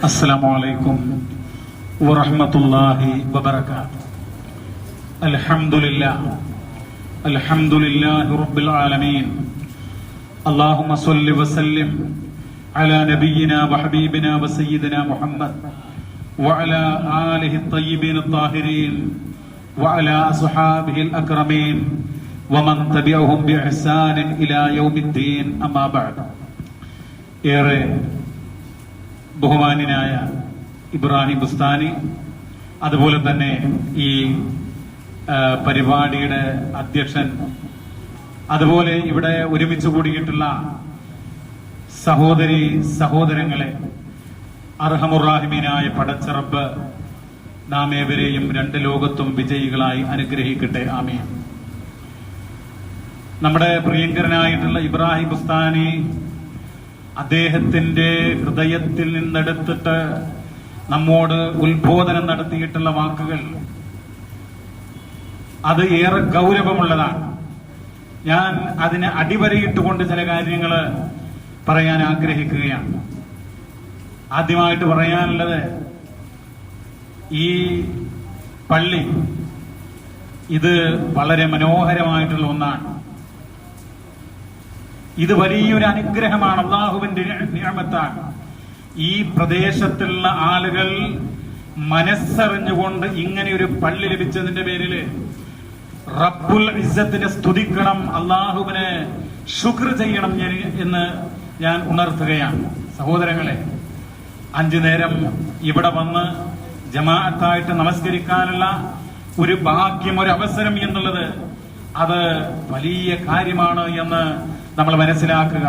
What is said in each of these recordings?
السلام عليكم ورحمة الله وبركاته. الحمد لله رب العالمين. اللهم صل وسلم على نبينا وحبيبنا وسيدنا محمد وعلى آله الطيبين الطاهرين وعلى أصحابه الأكرمين ومن تبعهم بإحسان إلى يوم الدين. أما بعد. ഏറെ ബഹുമാന്യനായ ഇബ്രാഹിം ബുസ്താനി, അതുപോലെ തന്നെ ഈ പരിപാടിയുടെ അധ്യക്ഷൻ, അതുപോലെ ഇവിടെ ഒരുമിച്ച് കൂടിയിട്ടുള്ള സഹോദരി സഹോദരങ്ങളെ, അർഹമുറാഹിമീനായ പടച്ച റബ്ബ് നാം ഏവരെയും രണ്ട് ലോകത്തും വിജയികളായി അനുഗ്രഹിക്കട്ടെ. ആമീൻ. നമ്മുടെ പ്രിയങ്കരനായിട്ടുള്ള ഇബ്രാഹിം ബുസ്താനി അദ്ദേഹത്തിന്റെ ഹൃദയത്തിൽ നിന്നെടുത്തിട്ട് നമ്മോട് ഉത്ബോധനം നടത്തിയിട്ടുള്ള വാക്കുകൾ അത് ഏറെ ഗൗരവമുള്ളതാണ്. ഞാൻ അതിനെ അടിവരയിട്ടുകൊണ്ട് ചില കാര്യങ്ങൾ പറയാൻ ആഗ്രഹിക്കുകയാണ്. ആദ്യമായിട്ട് പറയാനുള്ളത്, ഈ പള്ളി ഇത് വളരെ മനോഹരമായിട്ടുള്ള ഒന്നാണ്. ഇത് വലിയൊരു അനുഗ്രഹമാണ്, അള്ളാഹുവിന്റെ നിഅമത്താണ്. ഈ പ്രദേശത്തുള്ള ആളുകൾ മനസ്സറിഞ്ഞുകൊണ്ട് ഇങ്ങനെ ഒരു പള്ളി ലഭിച്ചതിന്റെ പേരിൽ റബ്ബുൽ ഇസ്സത്തിനെ സ്തുതിക്കണം, അള്ളാഹുവിനെ ശുക്ർ ചെയ്യണം എന്ന് ഞാൻ ഉണർത്തുകയാണ്. സഹോദരങ്ങളെ, 5 നേരം ഇവിടെ വന്ന് ജമാഅത്തായിട്ട് നമസ്കരിക്കാനുള്ള ഒരു ഭാഗ്യം, ഒരു അവസരം എന്നുള്ളത് അത് വലിയ കാര്യമാണ് എന്ന് നമ്മൾ മനസ്സിലാക്കുക.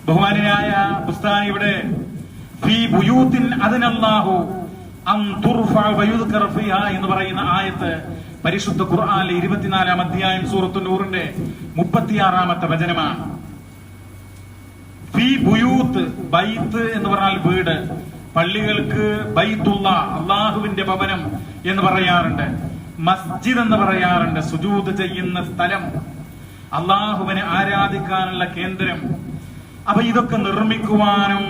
ബഹുമാനായ ബുസ്താനി ഇവിടെ ഫീ ബുയൂത്തിൻ അദനല്ലാഹു അൻ തുർഫഅ വയുദ്കറ ഫീഹാ എന്ന് പറയുന്ന ആയത്ത് പരിശുദ്ധ ഖുർആനിലെ 24-ാം അധ്യായം സൂറത്തുൻ നൂറിന്റെ 36-ാമത്തെ വചനമാണ്. ഫീ ബുയൂത്ത്, ബൈത്ത് എന്ന് പറഞ്ഞാൽ വീട്. പള്ളികൾക്ക് ബൈത്തുള്ള, അള്ളാഹുവിന്റെ ഭവനം എന്ന് പറയാറുണ്ട്. മസ്ജിദ് എന്ന് പറയാറുണ്ട്, സുജൂദ് ചെയ്യുന്ന സ്ഥലം, അള്ളാഹുവിനെ ആരാധിക്കാനുള്ള കേന്ദ്രം. അപ്പൊ ഇതൊക്കെ നിർമ്മിക്കുവാനും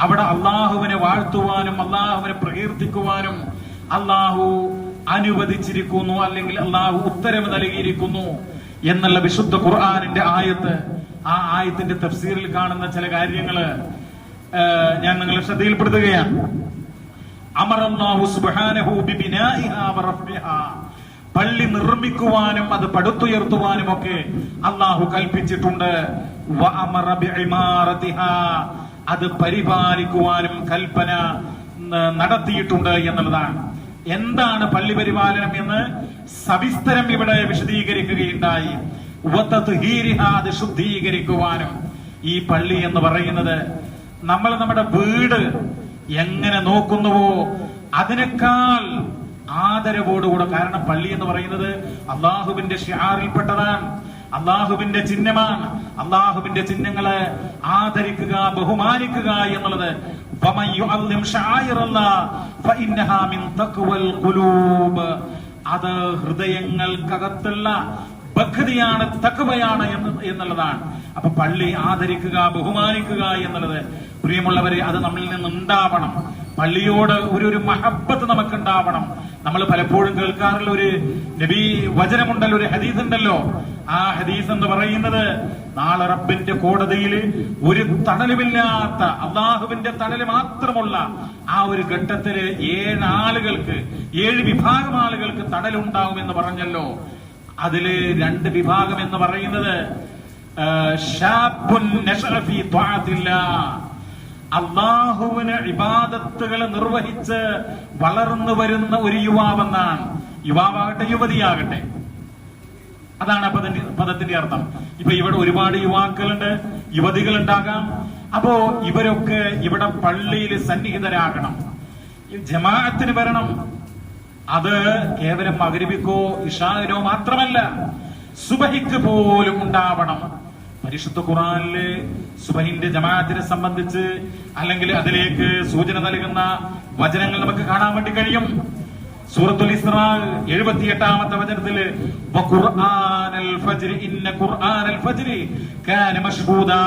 അവിടെ അള്ളാഹുവിനെ വാഴ്ത്തുവാനും അള്ളാഹുവിനെ പ്രകീർത്തിക്കുവാനും അള്ളാഹു അനുവദിച്ചിരിക്കുന്നു, അല്ലെങ്കിൽ അള്ളാഹു ഉത്തരവ് നൽകിയിരിക്കുന്നു എന്നുള്ള വിശുദ്ധ ഖുർആനിന്റെ ആയത്ത്. ആ ആയത്തിന്റെ തഫ്സീറിൽ കാണുന്ന ചില കാര്യങ്ങള് ഞാൻ നിങ്ങളെ ശ്രദ്ധയിൽപ്പെടുത്തുകയാണ്. അമറല്ലാഹു സുബ്ഹാനഹു ബിബിനാഇഹാ വറഫ്ഇഹാ, പള്ളി നിർമ്മിക്കുവാനും അത് പടുത്തുയർത്തുവാനും ഒക്കെ അള്ളാഹു കൽപ്പിച്ചിട്ടുണ്ട്. വഅമറ ബിഇമാറതിഹാ, അത് പരിപാലിക്കുവാനും കൽപ്പന നടത്തിയിട്ടുണ്ട് എന്നുള്ളതാണ്. എന്താണ് പള്ളി പരിപാലനം എന്ന് സവിസ്തരം ഇവിടെ വിശദീകരിക്കുകയുണ്ടായി. വതത്ഹീരിഹാ, അത് ശുദ്ധീകരിക്കുവാനും. ഈ പള്ളി എന്ന് പറയുന്നത് നമ്മൾ നമ്മുടെ വീട് എങ്ങനെ നോക്കുന്നുവോ അതിനേക്കാൾ ആദരവോടുകൂടെ, കാരണം പള്ളി എന്ന് പറയുന്നത് അള്ളാഹുവിന്റെ ഷിആറിൽപ്പെട്ടതാണ്, അള്ളാഹുവിന്റെ ചിഹ്നമാണ്. അള്ളാഹുവിന്റെ ചിഹ്നങ്ങളെ ആദരിക്കുക, ബഹുമാനിക്കുക എന്നുള്ളത് വമൻ യുഅല്ലിം ശആയിറല്ലാഹ് ഫഇന്നഹാ മിൻ തഖ്വൽ ഖുലൂബ്, അത് ഹൃദയങ്ങൾക്കകത്തുള്ള ഭക്തിയാണ്, തഖ്വയാണ് എന്നുള്ളതാണ്. അപ്പൊ പള്ളി ആദരിക്കുക, ബഹുമാനിക്കുക എന്നുള്ളത്, പ്രിയമുള്ളവരെ, അത് നമ്മളിൽ നിന്നുണ്ടാവണം. പള്ളിയോട് ഒരു മഹബത്ത് നമുക്കുണ്ടാവണം. നമ്മൾ പലപ്പോഴും കേൾക്കാറുള്ള ഒരു നബി വചനമുണ്ടല്ലോ, ഒരു ഹദീസ് ഉണ്ടല്ലോ. ആ ഹദീസ് എന്ന് പറയുന്നത്, നാളെ റബ്ബിന്റെ കോടതിയിൽ ഒരു തണലുമില്ലാത്ത, അള്ളാഹുവിന്റെ തണല് മാത്രമുള്ള ആ ഒരു ഘട്ടത്തില് 7 ആളുകൾക്ക്, 7 വിഭാഗം ആളുകൾക്ക് തണലുണ്ടാവുമെന്ന് പറഞ്ഞല്ലോ. അതില് 2 വിഭാഗം എന്ന് പറയുന്നത് ഷാബുൻ നശഅ ഫീ ത്വഅത്തില്ലാഹ്, അള്ളാഹുവിന് ഇബാദത്തുകൾ നിർവഹിച്ച് വളർന്നു വരുന്ന ഒരു യുവാവെന്നാണ്. യുവാവാകട്ടെ യുവതിയാകട്ടെ, അതാണ് പദത്തിന്റെ അർത്ഥം. ഇപ്പൊ ഇവിടെ ഒരുപാട് യുവാക്കളുണ്ട്, യുവതികൾ ഉണ്ടാകാം. അപ്പോ ഇവരൊക്കെ ഇവിടെ പള്ളിയിൽ സന്നിഹിതരാകണം, ജമാഅത്തിന് വരണം. അത് കേവലം മഗ്രിബിക്കോ ഇശാഇനോ മാത്രമല്ല, സുബഹിക്ക് പോലും ഉണ്ടാവണം. പരിശുദ്ധ ഖുർആനില് സുബഹിന്റെ ജമാഅത്തിനെ സംബന്ധിച്ച് അല്ലെങ്കിൽ അതിലേക്ക് സൂചന നൽകുന്ന വചനങ്ങൾ നമുക്ക് കാണാൻ വേണ്ടി കഴിയും. സൂറത്തുൽ ഇസ്രാ 78-ാമത്തെ വചനത്തില് വഖുർആനൽ ഫജ്രി ഇന്ന ഖുർആനൽ ഫജ്രി കാന മശ്ഹൂദാ,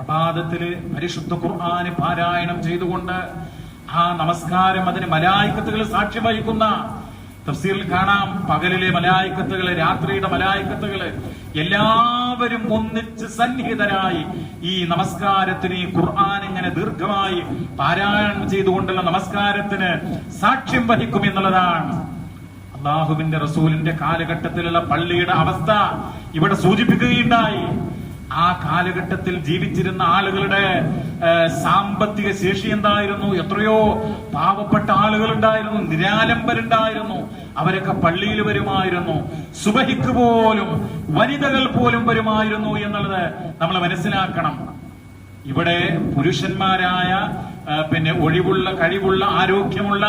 പ്രഭാതത്തില് പരിശുദ്ധ ഖുർആന് പാരായണം ചെയ്തുകൊണ്ട് ആ നമസ്കാരം അതിന് മലായിക്കത്തുകൾ സാക്ഷ്യം വഹിക്കുന്ന തഫ്സീറിൽ കാണാം. പകലിലെ മലായിക്കത്തുകള്, രാത്രിയുടെ മലായിക്കത്തുകള് എല്ലാവരും ഒന്നിച്ച് സന്നിഹിതരായി ഈ നമസ്കാരത്തിന്, ഈ ഖുർആൻ ഇങ്ങനെ ദീർഘമായി പാരായണം ചെയ്തുകൊണ്ടുള്ള നമസ്കാരത്തിന് സാക്ഷ്യം വഹിക്കും എന്നുള്ളതാണ്. അള്ളാഹുവിന്റെ റസൂലിന്റെ കാലഘട്ടത്തിലുള്ള പള്ളിയുടെ അവസ്ഥ ഇവിടെ സൂചിപ്പിക്കുകയുണ്ടായി. ആ കാലഘട്ടത്തിൽ ജീവിച്ചിരുന്ന ആളുകളുടെ സാമ്പത്തിക ശേഷി എന്തായിരുന്നു? എത്രയോ പാവപ്പെട്ട ആളുകളുണ്ടായിരുന്നു, നിരാലംബരുണ്ടായിരുന്നു. അവരൊക്കെ പള്ളിയിൽ വരുമായിരുന്നു. സുബഹിക്ക് പോലും വനിതകൾ പോലും വരുമായിരുന്നു എന്നുള്ളത് നമ്മൾ മനസ്സിലാക്കണം. ഇവിടെ പുരുഷന്മാരായ ഒഴിവുള്ള, കഴിവുള്ള, ആരോഗ്യമുള്ള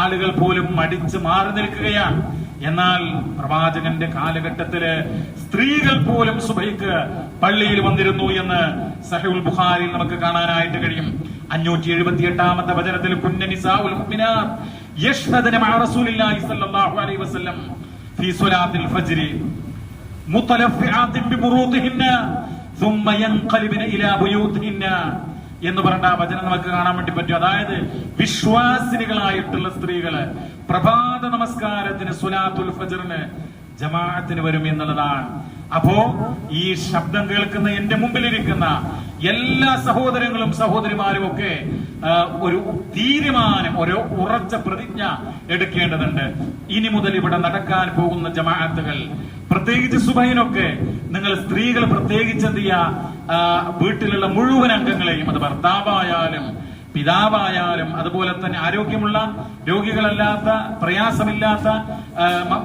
ആളുകൾ പോലും മടിച്ച് മാറി നിൽക്കുകയാണ്. എന്നാൽ പ്രവാചകന്റെ കാലഘട്ടത്തില് സ്ത്രീകൾ പോലും സുബഹിക്ക് പള്ളിയിൽ വന്നിരുന്നു എന്ന് സഹീഹുൽ ബുഖാരിയിൽ നമുക്ക് കാണാനായിട്ട് കഴിയും. 578-ാമത്തെ വചനത്തിൽ കുന്ന നിസാഉൽ മുഅ്മിനാത്ത് യശ്ഹദന മഅ റസൂലില്ലാഹി സ്വല്ലല്ലാഹു അലൈഹി വസല്ലം ഫീ സ്വലാത്തിൽ ഫജ്രി മുതലഫിആത്തിൻ ബിമുറൂദിഹിന്ന ثم ينقلبن ഇലാ ബുയൂതിഹിന്ന എന്ന് പറഞ്ഞ ആ വചനം നമുക്ക് കാണാൻ വേണ്ടി പറ്റും. അതായത് വിശ്വാസിനികളായിട്ടുള്ള സ്ത്രീകള് പ്രഭാത നമസ്കാരത്തിന്, സുലാത്തുൽ ഫജ്റിന് ജമാഅത്തിന് വരും എന്നുള്ളതാണ്. അപ്പോ ഈ ശബ്ദം കേൾക്കുന്ന എന്റെ മുമ്പിലിരിക്കുന്ന എല്ലാ സഹോദരങ്ങളും സഹോദരിമാരും ഒക്കെ ഒരു തീരുമാനം, ഒരു ഉറച്ച പ്രതിജ്ഞ എടുക്കേണ്ടതുണ്ട്. ഇനി മുതൽ ഇവിടെ നടക്കാൻ പോകുന്ന ജമാഅത്തുകൾ, പ്രത്യേകിച്ച് സുബഹിനൊക്കെ നിങ്ങൾ സ്ത്രീകൾ പ്രത്യേകിച്ച് എന്ത് ചെയ്യുക, വീട്ടിലുള്ള മുഴുവൻ അംഗങ്ങളെയും, അത് ഭർത്താവായാലും പിതാവായാലും അതുപോലെ തന്നെ ആരോഗ്യമുള്ള, രോഗികളല്ലാത്ത, പ്രയാസമില്ലാത്ത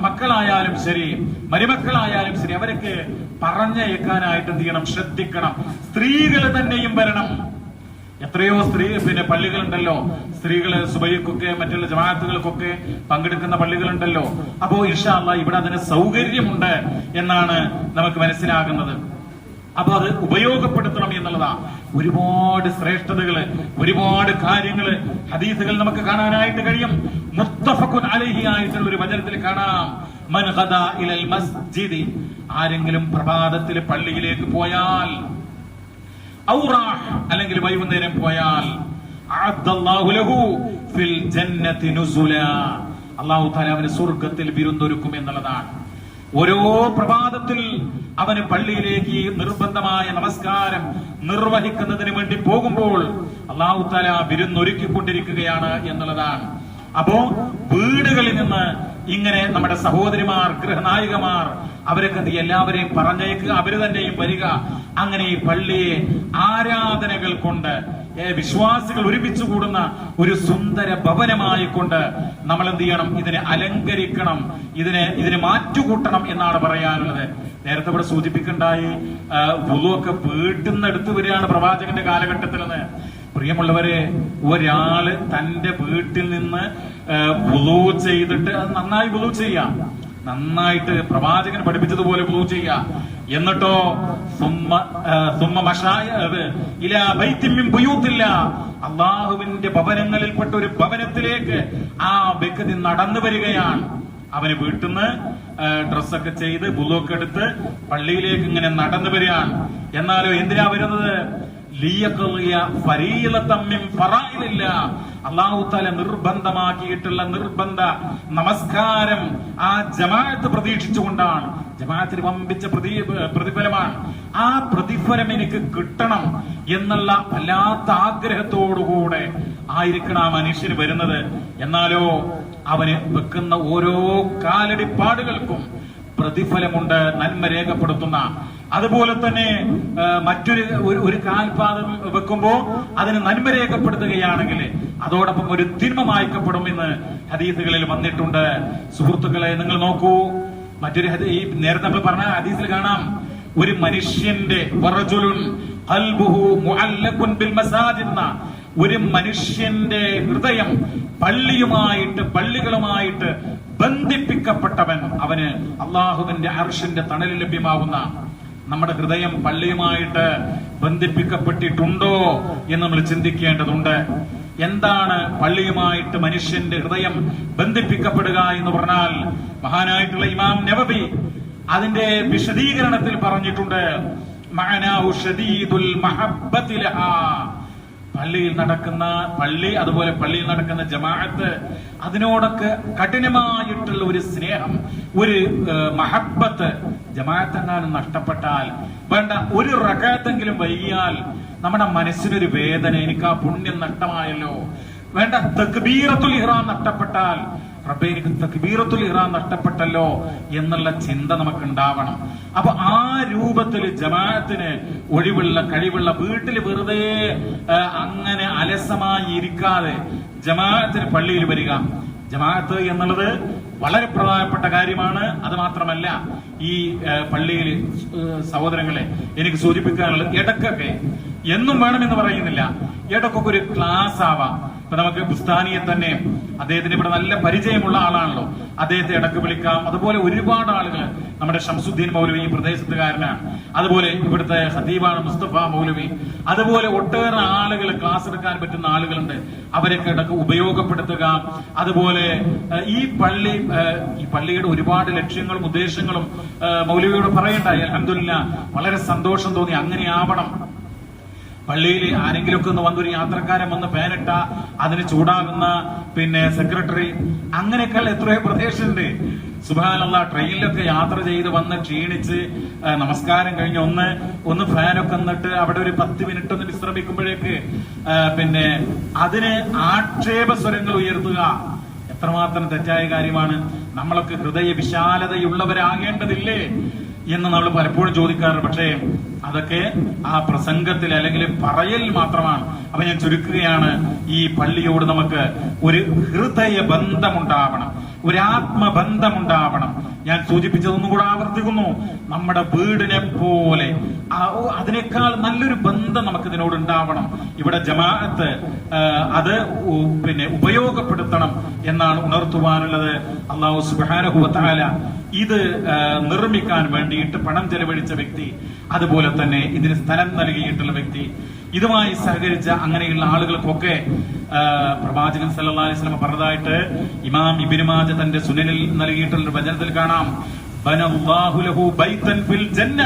മക്കളായാലും ശരി, മരുമക്കളായാലും ശരി, അവരൊക്കെ പറഞ്ഞയക്കാനായിട്ട് എന്ത് ചെയ്യണം? ശ്രദ്ധിക്കണം. സ്ത്രീകൾ തന്നെയും വരണം. എത്രയോ പള്ളികളുണ്ടല്ലോ, സ്ത്രീകള് സുബഹിക്കൊക്കെ മറ്റുള്ള ജമാഅത്തുകൾക്കൊക്കെ പങ്കെടുക്കുന്ന പള്ളികളുണ്ടല്ലോ. അപ്പോ ഇൻഷാ അല്ലാഹ് ഇവിടെ അതിന് സൗകര്യമുണ്ട് എന്നാണ് നമുക്ക് മനസ്സിലാകുന്നത്. അപ്പൊ അത് ഉപയോഗപ്പെടുത്തണം എന്നുള്ളതാ. ഒരുപാട് ശ്രേഷ്ഠതകള്, ഒരുപാട് കാര്യങ്ങള്, ഹദീസുകൾ നമുക്ക് കാണാനായിട്ട് കഴിയും. മുത്തഫഖുൻ അലൈഹി ആയിട്ടുള്ള ഒരു വചനത്തിൽ കാണാം, മൻ ഗദാ ഇലൽ മസ്ജിദി, ആരെങ്കിലും പ്രഭാതത്തിൽ പള്ളിയിലേക്ക് പോയാൽ, ഔറാഹ് അല്ലെങ്കിൽ വൈകുന്നേരം പോയാൽ, അഅദ്ദല്ലാഹു ലഹു ഫിൽ ജന്നതി നുസുലാ, അല്ലാഹു തആല അവന് സ്വർഗ്ഗത്തിൽ വിരുന്നൊരുക്കും എന്നുള്ളതാണ്. ഓരോ പ്രഭാതത്തിൽ അവന് പള്ളിയിലേക്ക് നിർബന്ധമായ നമസ്കാരം നിർവഹിക്കുന്നതിന് വേണ്ടി പോകുമ്പോൾ അല്ലാഹു തആല വിരുന്നൊരുക്കിക്കൊണ്ടിരിക്കുകയാണ് എന്നുള്ളതാണ്. അപ്പോ വീടുകളിൽ നിന്ന് ഇങ്ങനെ നമ്മുടെ സഹോദരിമാർ, ഗൃഹനായികമാർ, അവരൊക്കെ എല്ലാവരെയും പറഞ്ഞയക്കുക, അവര് തന്നെയും വരിക. അങ്ങനെ ഈ പള്ളിയെ ആരാധനകൾ കൊണ്ട്, വിശ്വാസികൾ ഒരുമിച്ച് കൂടുന്ന ഒരു സുന്ദര ഭവനമായി കൊണ്ട് നമ്മൾ എന്ത് ചെയ്യണം? ഇതിനെ അലങ്കരിക്കണം, ഇതിനെ മാറ്റുകൂട്ടണം എന്നാണ് പറയാനുള്ളത്. നേരത്തെ ഇവിടെ സൂചിപ്പിക്കണ്ടായി, വുളുവൊക്കെ വീട്ടിൽ നിന്ന് എടുത്തു വരികയാണ് പ്രവാചകന്റെ കാലഘട്ടത്തിൽ നിന്ന്. പ്രിയമുള്ളവരെ, ഒരാള് തന്റെ വീട്ടിൽ നിന്ന് വുളു ചെയ്തിട്ട് അത് നന്നായി വുളു ചെയ്യാം, നന്നായിട്ട് പ്രവാചകൻ പഠിപ്പിച്ചതുപോലെ വുളു ചെയ്യാം. എന്നിട്ടോ അള്ളാഹുവിന്റെ ഭവനങ്ങളിൽപ്പെട്ട ഒരു ഭവനത്തിലേക്ക് ആ വ്യക്തി നടന്നു വരികയാണ്. അവന് വീട്ടിൽ നിന്ന് ഡ്രസ്സൊക്കെ ചെയ്ത് വുളുവൊക്കെ എടുത്ത് പള്ളിയിലേക്ക് ഇങ്ങനെ നടന്നു വരികയാണ്. എന്നാലോ എന്തിനാ വരുന്നത്? അല്ലാഹു തആല നിർബന്ധമാക്കിയിട്ടുള്ള നിർബന്ധ നമസ്കാരം ആ ജമാഅത്ത് പ്രതീക്ഷിച്ചുകൊണ്ടാണ്. ജമാഅത്തിന് വമ്പിച്ച പ്രതിഫലമാണ്. ആ പ്രതിഫലം എനിക്ക് കിട്ടണം എന്നുള്ള വല്ലാത്ത ആഗ്രഹത്തോടുകൂടെ ആയിരിക്കണം ആ മനുഷ്യന് വരുന്നത്. എന്നാലോ അവന് വെക്കുന്ന ഓരോ കാലടിപ്പാടുകൾക്കും പ്രതിഫലമുണ്ട്, നന്മ രേഖപ്പെടുത്തുന്ന. അതുപോലെ തന്നെ മറ്റൊരു കാൽപാദം വെക്കുമ്പോ അതിന് നന്മ രേഖപ്പെടുത്തുകയാണെങ്കിൽ അതോടൊപ്പം ഒരു തിന്മ മായ്ക്കപ്പെടുമെന്ന് ഹദീസുകളിൽ വന്നിട്ടുണ്ട്. സുഹൃത്തുക്കളെ, നിങ്ങൾ നോക്കൂ, മറ്റൊരു ഈ നേരത്തെ നമ്മൾ പറഞ്ഞ ഹദീസിൽ കാണാം, ഒരു മനുഷ്യന്റെ ഒരു മനുഷ്യന്റെ ഹൃദയം പള്ളികളുമായിട്ട് ബന്ധിപ്പിക്കപ്പെട്ടവൻ, അവന് അള്ളാഹുവിന്റെ അർശിന്റെ തണൽ ലഭ്യമാകുന്ന. നമ്മുടെ ഹൃദയം പള്ളിയുമായിട്ട് ബന്ധിപ്പിക്കപ്പെട്ടിട്ടുണ്ടോ എന്ന് നമ്മൾ ചിന്തിക്കേണ്ടതുണ്ട്. എന്താണ് പള്ളിയുമായിട്ട് മനുഷ്യന്റെ ഹൃദയം ബന്ധിപ്പിക്കപ്പെടുക എന്ന് പറഞ്ഞാൽ? മഹാനായിട്ടുള്ള ഇമാം നവവി അതിന്റെ വിശദീകരണത്തിൽ പറഞ്ഞിട്ടുണ്ട്, മഅനാഹു ഷദീദുൽ മഹബ്ബതി ലഹാ. അതുപോലെ പള്ളിയിൽ നടക്കുന്ന ജമാഅത്ത്, അതിനോടൊക്കെ കഠിനമായിട്ടുള്ള ഒരു സ്നേഹം, ഒരു മഹബ്ബത്ത്. ജമാഅത്തെങ്ങാനും നഷ്ടപ്പെട്ടാൽ, വേണ്ട ഒരു റകഅത്തെങ്കിലും വൈകിയാൽ നമ്മുടെ മനസ്സിനൊരു വേദന, എനിക്ക് ആ പുണ്യം നഷ്ടമായല്ലോ. വേണ്ട തക്ബീറത്തുൽ ഇഹ്റാം നഷ്ടപ്പെട്ടാൽ, റബ്ബേ എനിക്ക് തക്ബീറത്തുൽ ഇഹ്റാം നഷ്ടപ്പെട്ടല്ലോ എന്നുള്ള ചിന്ത നമുക്ക് ഉണ്ടാവണം. അപ്പൊ ആ രൂപത്തിൽ ജമാഅത്തിന് കഴിവുള്ള വീട്ടിൽ വെറുതെ അങ്ങനെ അലസമായി ഇരിക്കാതെ ജമാഅത്തിന് പള്ളിയിൽ വരിക. ജമാഅത്ത് എന്നുള്ളത് വളരെ പ്രധാനപ്പെട്ട കാര്യമാണ്. അത് മാത്രമല്ല, ഈ പള്ളിയിൽ സഹോദരങ്ങളെ എനിക്ക് സൂചിപ്പിക്കാനുള്ളത്, ഇടക്കൊക്കെ, എന്നും വേണമെന്ന് പറയുന്നില്ല, ഇടക്കൊക്കെ ഒരു ക്ലാസ് ആവാം. ഇപ്പൊ നമുക്ക് ബുസ്താനിയെ തന്നെ, അദ്ദേഹത്തിന് ഇവിടെ നല്ല പരിചയമുള്ള ആളാണല്ലോ, അദ്ദേഹത്തെ ഇടക്ക് വിളിക്കാം. അതുപോലെ ഒരുപാട് ആളുകൾ, നമ്മുടെ ഷംസുദ്ദീൻ മൗലവി ഈ പ്രദേശത്തുകാരനാണ്, അതുപോലെ ഇവിടുത്തെ ഖതീബാണ് മുസ്തഫ മൗലവി, അതുപോലെ ഒട്ടേറെ ആളുകൾ ക്ലാസ് എടുക്കാൻ പറ്റുന്ന ആളുകളുണ്ട്. അവരൊക്കെ ഇടക്ക് ഉപയോഗപ്പെടുത്തുക. അതുപോലെ ഈ പള്ളിയുടെ ഒരുപാട് ലക്ഷ്യങ്ങളും ഉദ്ദേശങ്ങളും മൗലവിയോട് പറയണ്ടായി. അൽഹംദുലില്ലാ, വളരെ സന്തോഷം തോന്നി. അങ്ങനെ ആവണം. പള്ളിയിൽ ആരെങ്കിലുമൊക്കെ ഒന്ന് വന്നൊരു യാത്രക്കാരൻ വന്ന് ഫാനിട്ട അതിന് ചൂടാകുന്ന സെക്രട്ടറി, അങ്ങനെയൊക്കെയുള്ള എത്രയോ പ്രദേശമുണ്ട്. സുബ്ഹാനല്ലാഹ്, ട്രെയിനിലൊക്കെ യാത്ര ചെയ്ത് വന്ന് ക്ഷീണിച്ച് നമസ്കാരം കഴിഞ്ഞ് ഒന്ന് ഫാനൊക്കെ എന്നിട്ട് അവിടെ ഒരു 10 മിനിറ്റ് ഒന്ന് വിശ്രമിക്കുമ്പോഴേക്ക് അതിന് ആക്ഷേപ സ്വരങ്ങൾ ഉയർത്തുക എത്രമാത്രം തെറ്റായ കാര്യമാണ്. നമ്മളൊക്കെ ഹൃദയ വിശാലതയുള്ളവരാകേണ്ടതില്ലേ എന്ന് നമ്മൾ പലപ്പോഴും ചോദിക്കാറുണ്ട്. പക്ഷേ അതൊക്കെ ആ പ്രസംഗത്തിൽ അല്ലെങ്കിൽ പറയൽ മാത്രമാണ്. അപ്പൊ ഞാൻ ചുരുക്കുകയാണ്, ഈ പള്ളിയോട് നമുക്ക് ഒരു ഹൃദയ ബന്ധമുണ്ടാവണം, ഒരു ആത്മബന്ധമുണ്ടാവണം. ഞാൻ സൂചിപ്പിച്ചതൊന്നും കൂടെ ആവർത്തിക്കുന്നു. നമ്മുടെ വീടിനെ പോലെ അതിനേക്കാൾ നല്ലൊരു ബന്ധം നമുക്ക് ഇതിനോട് ഉണ്ടാവണം. ഇവിടെ ജമാഅത്ത് അത് ഉപയോഗപ്പെടുത്തണം എന്നാണ് ഉണർത്തുവാനുള്ളത്. അല്ലാഹു സുബ്ഹാനഹു വ തആല ഇത് നിർമ്മിക്കാൻ വേണ്ടിയിട്ട് പണം ചെലവഴിച്ച വ്യക്തി, അതുപോലെ തന്നെ ഇതിന് സ്ഥലം നൽകിയിട്ടുള്ള വ്യക്തി, ഇതുമായി സഹകരിച്ച അങ്ങനെയുള്ള ആളുകൾക്കൊക്കെ പ്രവാചകൻ സല്ലല്ലാഹു അലൈഹി വസല്ലം പറഞ്ഞതായിട്ട് ഇമാം ഇബ്നു മാജ തന്റെ സുനനിൽ നൽകിയിട്ടുള്ള ഒരു വചനത്തിൽ കാണാം. ബനല്ലാഹു ലഹു ബൈതൻ ഫിൽ ജന്ന.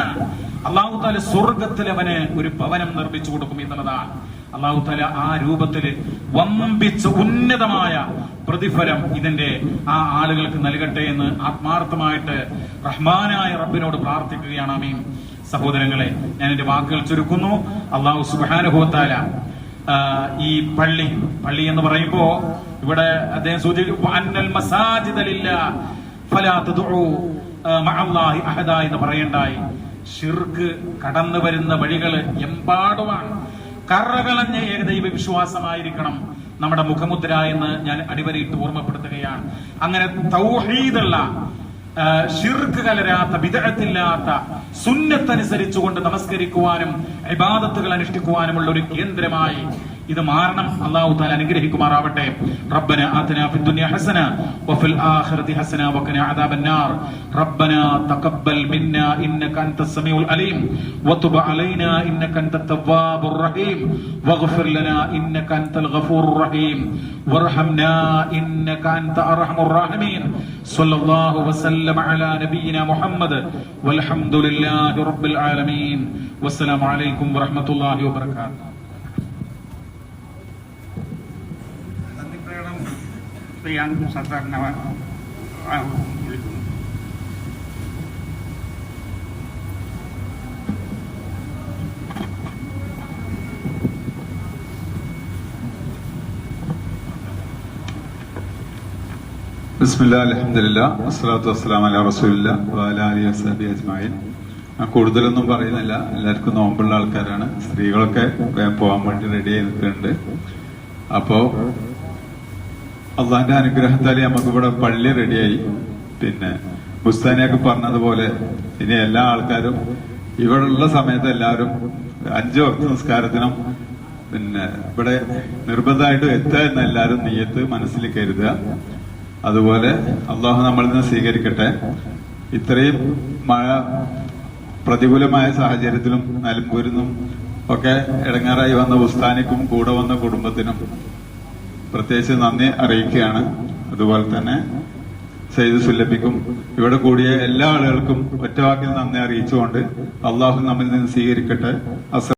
അല്ലാഹു തആല സ്വർഗ്ഗത്തിൽ അവന് ഒരു ഭവനം നിർമ്മിച്ചു കൊടുക്കും എന്നുള്ളതാണ്. അല്ലാഹു തആല ആ രൂപത്തിൽ വമ്പിച്ച ഉന്നതമായ പ്രതിഫലം ഇതിന്റെ ആ ആളുകൾക്ക് നൽകട്ടെ എന്ന് ആത്മാർത്ഥമായിട്ട് റഹ്മാനായ റബ്ബിനോട് പ്രാർത്ഥിക്കുകയാണ്. ആമീൻ. സഹോദരങ്ങളെ, ഞാൻ എന്റെ വാക്കുകൾ ചുരുക്കുന്നു. അല്ലാഹു സുബ്ഹാനഹു വ തആല ഈ പള്ളി എന്ന് പറയുമ്പോ ഇവിടെ അദ്ദേഹം സൂചിപ്പിച്ചു അന്നൽ മസാജിദ ലില്ലാഹ് ഫലാ തദ്ഉ മഅല്ലാഹി അഹദ എന്ന് പറയണ്ടായി. ശിർക്ക് കടന്നു വരുന്ന വഴികൾ എമ്പാടുമാണ്. കറകളഞ്ഞ ഏകദൈവ വിശ്വാസമായിരിക്കണം നമ്മുടെ മുഖമുദ്ര എന്ന് ഞാൻ അടിവരയിട്ട് ഓർമ്മപ്പെടുത്തുകയാണ്. അങ്ങനെ തൗഹീദുള്ള, ശിർക്ക് കലരാത്ത, ബിദ്അത്തില്ലാത്ത, സുന്നത്തനുസരിച്ചുകൊണ്ട് നമസ്കരിക്കുവാനും ഇബാദത്തുകൾ അനുഷ്ഠിക്കുവാനുമുള്ള ഒരു കേന്ദ്രമായി ഇത് മാറണം. അല്ലാഹു തആല അനുഗ്രഹിക്കുമാറാവട്ടെ. റബ്ബന ആതിനാ ഫിദ്ദുനിയ ഹസന വഫിൽ ആഖിറതി ഹസന വഖിനാ അദാബന്നാർ. റബ്ബന തഖബ്ബൽ മിന്നാ ഇന്നക അൻതസ് സമീഉൽ അലീം വതുബ് അലൈനാ ഇന്നക അൻതത് തവ്വാബുർ റഹീം വഗ്ഫിർ ലനാ ഇന്നക അൻതൽ ഗഫൂറുർ റഹീം വർഹംനാ ഇന്നക അൻത അർഹമുർ റഹീമീൻ. സ്വല്ലല്ലാഹു വസല്ലമ അലാ നബിയിനാ മുഹമ്മദ് വൽഹംദുലില്ലാഹി റബ്ബിൽ ആലമീൻ. വസ്സലാമു അലൈക്കും വറഹ്മത്തുള്ളാഹി വബറകാതുഹു. ചെയ്യാൻ സാധാരണ വിളിക്കുന്നു. ബിസ്മില്ലാ അൽഹംദുലില്ലാ വസ്സലാത്തു വസ്സലാമു അലാ റസൂലില്ലാ വഅലാ ആലിഹി വസഹ്ബിഹി അജ്മഈൻ. ഞാൻ കൂടുതലൊന്നും പറയുന്നില്ല. എല്ലാവർക്കും നോമ്പുള്ള ആൾക്കാരാണ്. സ്ത്രീകളൊക്കെ പോകാൻ വേണ്ടി റെഡി ആയി നിൽക്കുന്നുണ്ട്. അപ്പോ അള്ളാഹിന്റെ അനുഗ്രഹത്താൽ നമുക്കിവിടെ പള്ളി റെഡിയായി. ബുസ്താനിയൊക്കെ പറഞ്ഞതുപോലെ ഇനി എല്ലാ ആൾക്കാരും ഇവിടെ ഉള്ള സമയത്ത് എല്ലാവരും 5 വക്ത നിസ്കാരത്തിനും ഇവിടെ നിർബന്ധമായിട്ട് എത്തുക എന്ന എല്ലാവരും നിയ്യത്ത് മനസ്സിൽ കരുതുക. അതുപോലെ അള്ളാഹു നമ്മളിൽ നിന്ന് സ്വീകരിക്കട്ടെ. ഇത്രയും മഴ പ്രതികൂലമായ സാഹചര്യത്തിലും നിലമ്പൂരിനും ഒക്കെ ഇടങ്ങാറായി വന്ന ബുസ്താനിക്കും കൂടെ വന്ന കുടുംബത്തിനും പ്രത്യേകിച്ച് നന്ദി അറിയിക്കുകയാണ്. അതുപോലെ തന്നെ സയ്യിദ് സുല്ലബിക്കും ഇവിടെ കൂടിയ എല്ലാ ആളുകൾക്കും ഒറ്റവാക്കിൽ നന്ദി അറിയിച്ചുകൊണ്ട് അള്ളാഹു നമ്മിൽ നിന്ന് സ്വീകരിക്കട്ടെ.